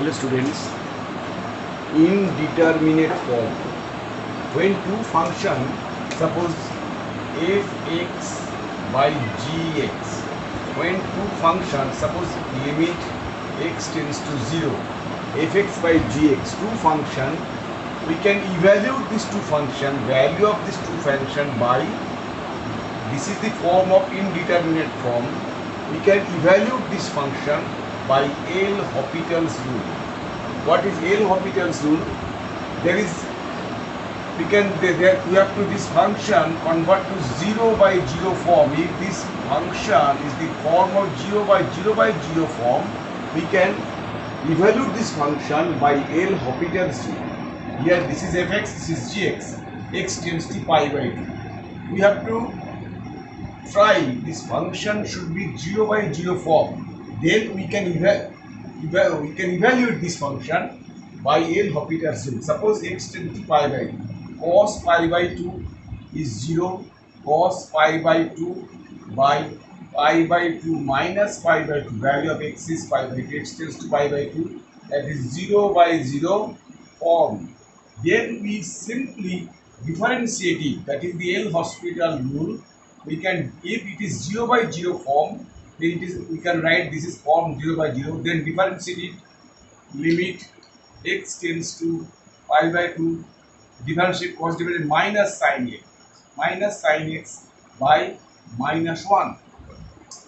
Hello students, indeterminate form. When two function, suppose fx by gx, when two functions, suppose limit x tends to 0, fx by gx, two function, we can evaluate these two function, value of these two function by, this is the form of indeterminate form, we can evaluate this function by L'Hopital's rule. What is L'Hopital's rule? There is, we have to this function convert to 0 by 0 form. If this function is the form of 0 by 0 by 0 form, we can evaluate this function by L'Hopital's rule. Here this is fx, this is gx, x tends to pi by 2. We have to try this function should be 0 by 0 form. Then we can evaluate this function by L'Hopital's rule. Suppose x tends to pi by 2, cos pi by 2 is 0, cos pi by 2 by pi by 2 minus pi by 2, value of x is pi by 2, x tends to pi by 2, that is 0 by 0 form. Then we simply differentiate it, that is the L'Hopital rule. We can, if it is 0 by 0 form, then it is, we can write this is form 0 by 0, then differentiate it, limit x tends to pi by 2, differentiate cos divided minus sin x by minus 1.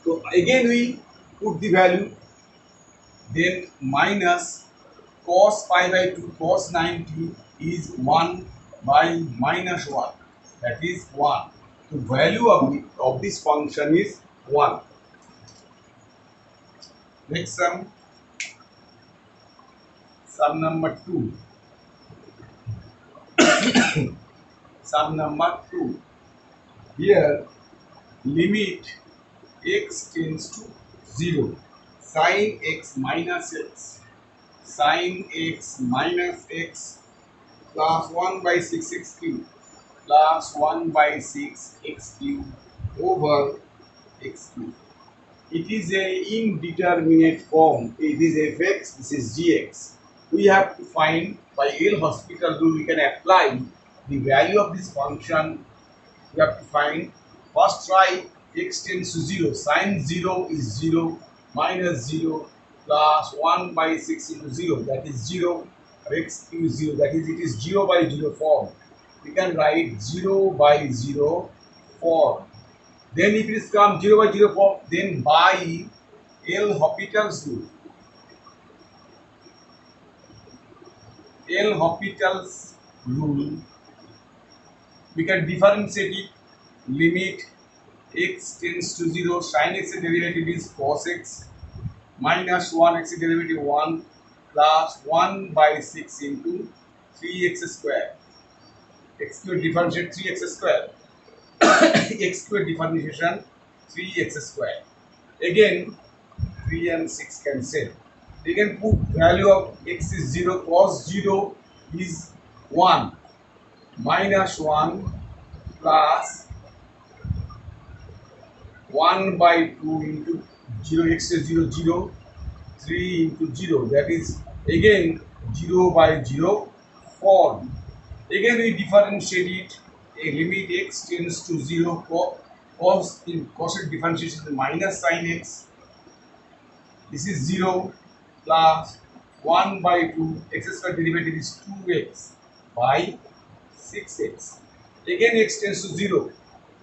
So again we put the value, then minus cos pi by 2, cos 90 is 1 by minus 1, that is 1. The value of this function is 1. Next sum number 2. Sum number 2. Here limit x tends to 0, sin x minus x plus 1 by 6x cube plus 1 by 6x cube over x cube. It is a indeterminate form. It is fx, this is gx. We have to find by L'Hopital rule, we can apply the value of this function. We have to find, first try x tends to 0, sin 0 is 0, minus 0 plus 1 by 6 into 0, that is 0, x cube 0, that is it is 0 by 0 form. We can write 0 by 0 form. Then if it is come 0 by 0 form, then by L'Hopital's rule. L'Hopital's rule, we can differentiate it, limit x tends to 0, sin x derivative is cos x, minus 1 x derivative 1, plus 1 by 6 into 3x square. X cube differentiate 3x square. X square differentiation 3x square. Again 3 and 6 cancel. We can put value of x is 0, cos 0 is 1, minus 1 plus 1 by 2 into 0, x is 0, 0, 3 into 0, that is again 0 by 0 form. Again we differentiate it, a limit x tends to 0, cos differentiation is minus sin x, this is 0 plus 1 by 2, x square derivative is 2x by 6x. Again x tends to 0,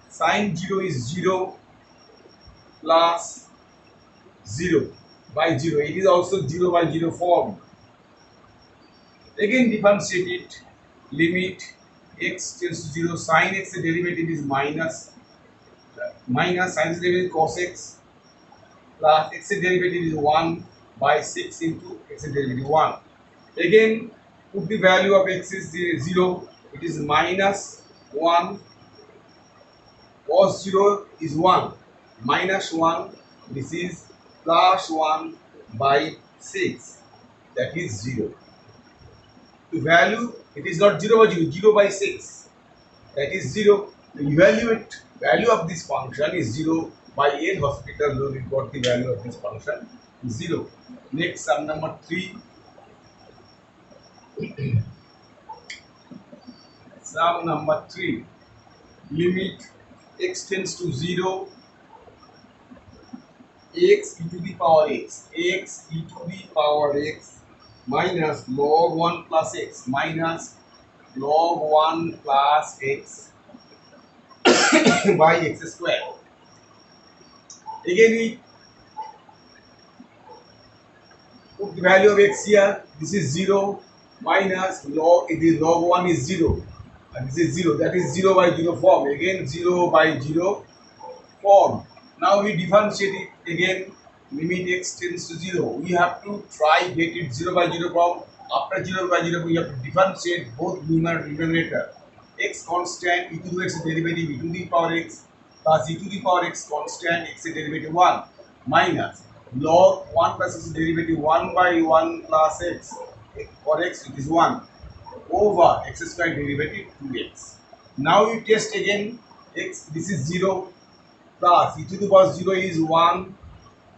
sin 0 is 0 plus 0 by 0, it is also 0 by 0 form. Again differentiate it, limit x tends to 0, sin x derivative is minus sin x derivative cos x, plus x derivative is 1 by 6 into x derivative 1. Again put the value of x is 0, it is minus 1, cos 0 is 1, minus 1, this is plus 1 by 6, that is 0. The value, it is not 0 by 0, 0 by 6, that is 0. The evaluate value of this function is 0 by L'Hopital rule. We got the value of this function 0. Next sum number 3. Sum number 3. Limit x tends to 0, x e to the power x e to the power x minus log 1 plus x minus log 1 plus x by x square. Again we put the value of x here. This is 0 minus log, it is log 1 is 0 and this is 0, that is 0 by 0 form. Again 0 by 0 form. Now we differentiate it again. Limit x tends to 0. We have to try get it 0 by 0 form. After 0 by 0 we have to differentiate both numerator and denominator. X constant, e to the x derivative e to the power x plus e to the power x constant, x derivative 1 minus log 1 plus x derivative 1 by 1 plus x for x it is 1 over x square derivative 2x. Now you test again x, this is 0 plus e to the power 0 is 1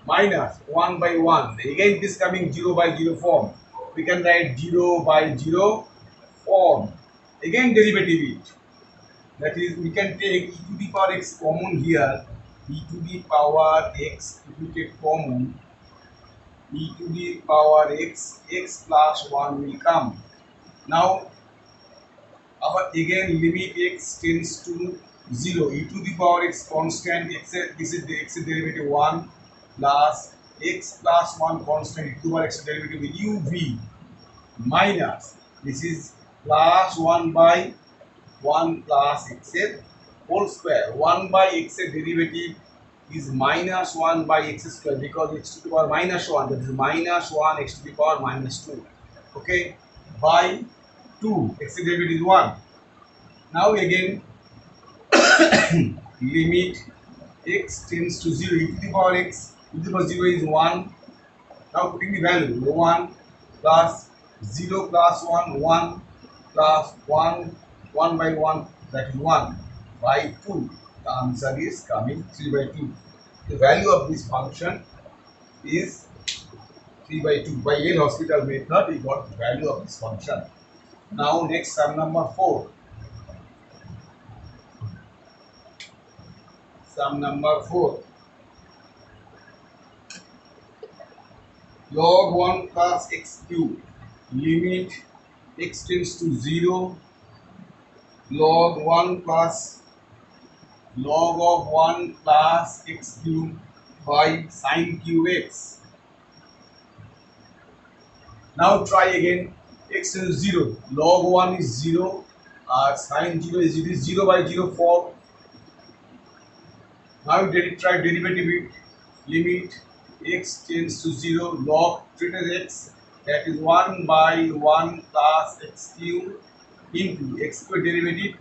minus 1 by 1. Again this coming 0 by 0 form. We can write 0 by 0 form. Again derivative it. That is, we can take e to the power x common here. E to the power x, if we take common, e to the power x, x plus 1 will come. Now our again limit x tends to 0, e to the power x constant, x, this is the x derivative 1 plus x plus 1 constant, e to the power x derivative uv minus this is plus 1 by 1 plus x whole square. 1 by x derivative is minus 1 by x square because x to the power minus 1, that is minus 1 x to the power minus 2. Okay, by 2, x derivative is 1. Now again limit x tends to 0, e to the power x, e to the power 0 is 1. Now putting the value 1 plus 0 plus 1, 1 plus 1, 1 by 1, that is 1 by 2. The answer is coming 3 by 2. The value of this function is 3 by 2. By Yale Hospital method, we got the value of this function. Now next sum number 4. Sum number 4. Log 1 plus x cube. Limit x tends to 0. Log 1 plus log of 1 plus x cube by sine cube x. Now try again. X tends to 0. Log 1 is 0. Sine 0 is, it is 0 by 0 form. Now you try derivative it. Limit x tends to 0. Log treated x, that is 1 by 1 plus x cube into x square derivative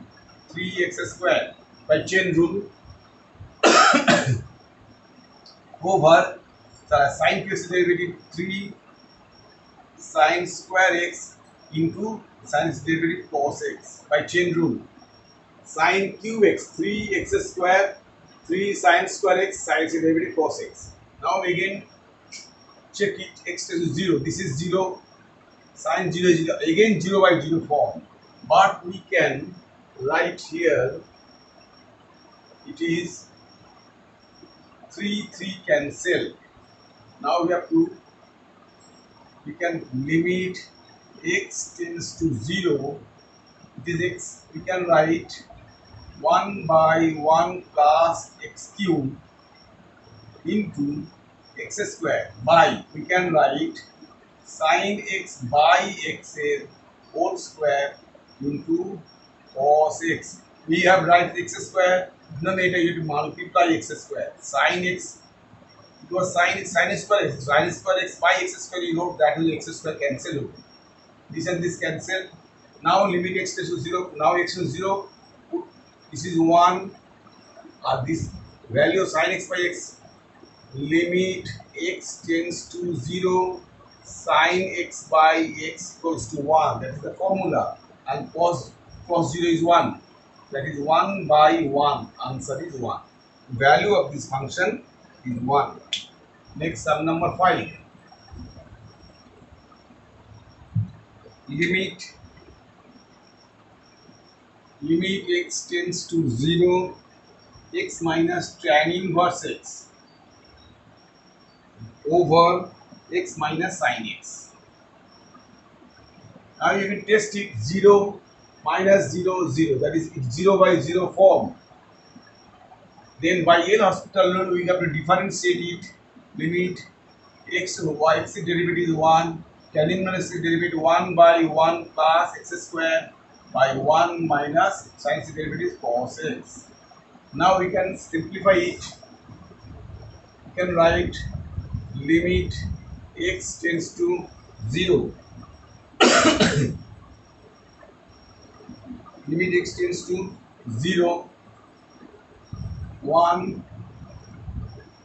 3x square by chain rule over sine cube x derivative 3 sine square x into sine derivative cos x by chain rule. Sine cube x 3x square 3 sine square x sine derivative cos x. Now again check it, x tends to 0. This is 0, sine 0 is 0, again 0 by 0 form. But we can write here, it is 3 cancel. Now we have to, we can limit x tends to 0. It is x, we can write 1 by 1 plus x cube into x square by, we can write sine x by x whole square into cos x. We have write x square, denominator you have to multiply x square. Sine x, because sine square x by x square, you know that will x square cancel. This and this cancel. Now limit x tends to 0. Now x to 0. This is 1. This value of sine x by x. Limit x tends to 0. Sine x by x equals to 1. That is the formula. And cos 0 is 1. That is 1 by 1. Answer is 1. Value of this function is 1. Next sum number 5. limit x tends to 0, x minus tan inverse x over x minus sin x. Now you can test it 0 minus 0 0, that is it's 0 by 0 form. Then by L'Hospital rule we have to differentiate it. Limit x y x derivative is 1, tan inverse x derivative 1 by 1 plus x square by 1 minus sin x derivative is cos x. Now we can simplify it. We can write limit x tends to 0. Limit x tends to 0, 1.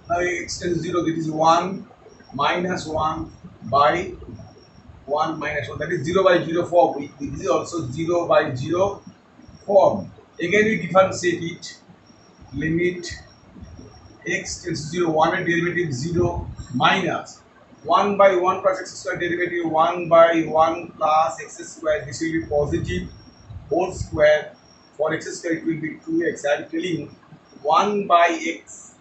Now x tends to 0, that is 1 minus 1 by 1 minus 1, that is 0 by 0 form. This is also 0 by 0 form. Again we differentiate it. Limit x tends to 0, 1 derivative 0 minus 1 by 1 plus x square derivative 1 by 1 plus x square. This will be positive whole square. For x square it will be 2x. I am telling 1 by x.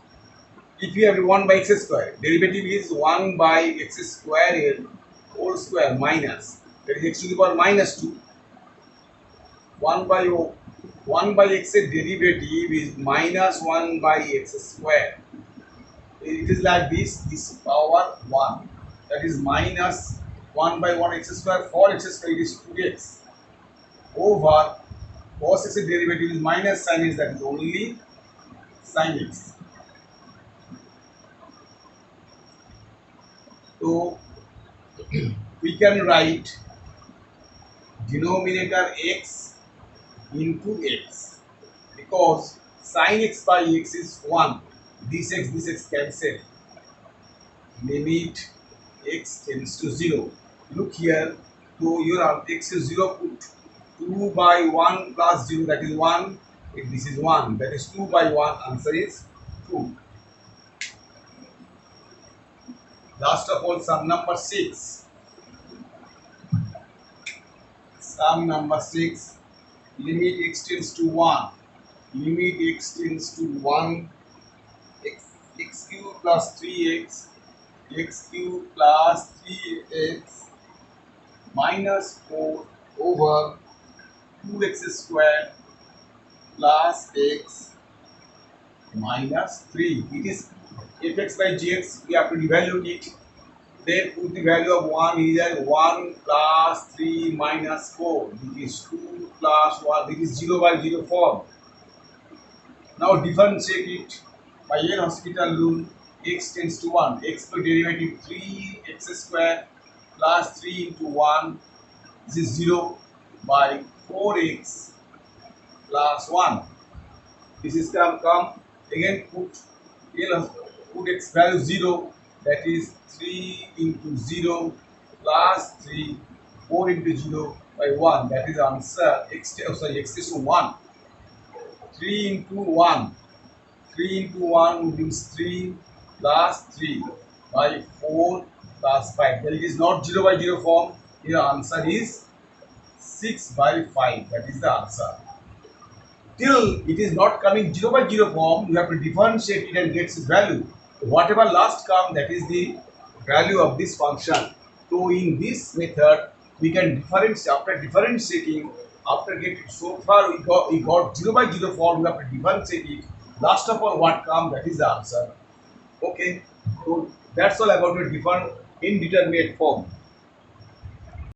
If you have 1 by x square, derivative is 1 by x square whole square minus, that is x to the power minus 2. 1 by x derivative is minus 1 by x square. It is like this power 1, that is minus 1 by 1 x square. For x square it is 2x over cos x derivative is minus sin x, that is only sin x. So we can write denominator x into x, because sin x by x is 1. This x cancel. Limit x tends to 0. Look here, to your x is 0, put 2 by 1 plus 0, that is 1. If this is 1, that is 2 by 1, answer is 2. Last of all, sum number 6. Sum number 6. Limit x tends to 1. Limit x tends to 1. X cube plus 3x. X cube plus 3x minus 4 over 2x square plus x minus 3. It is fx by gx. We have to evaluate it. Then put the value of 1 here. 1 plus 3 minus 4. This is 2 plus 1. This is 0 by 0 form. Now differentiate it by L'Hospital rule. X tends to 1. X by derivative 3x square plus 3 into 1. This is 0 by 4x plus 1. This is come again, put x value 0, that is 3 into 0 plus 3, 4 into 0 by 1, that is answer. X is to 1. 3 into 1. 3 into 1 means 3 plus 3 by 4 plus 5. Well, it is not 0 by 0 form. Here answer is 6 by 5. That is the answer. Till it is not coming 0 by 0 form, you have to differentiate it and get its value. Whatever last come, that is the value of this function. So in this method, we can differentiate. After differentiating, after getting so far, we got 0 by 0 form. We have to differentiate it. Last of all, what come, that is the answer. Okay, so that's all about the different indeterminate form.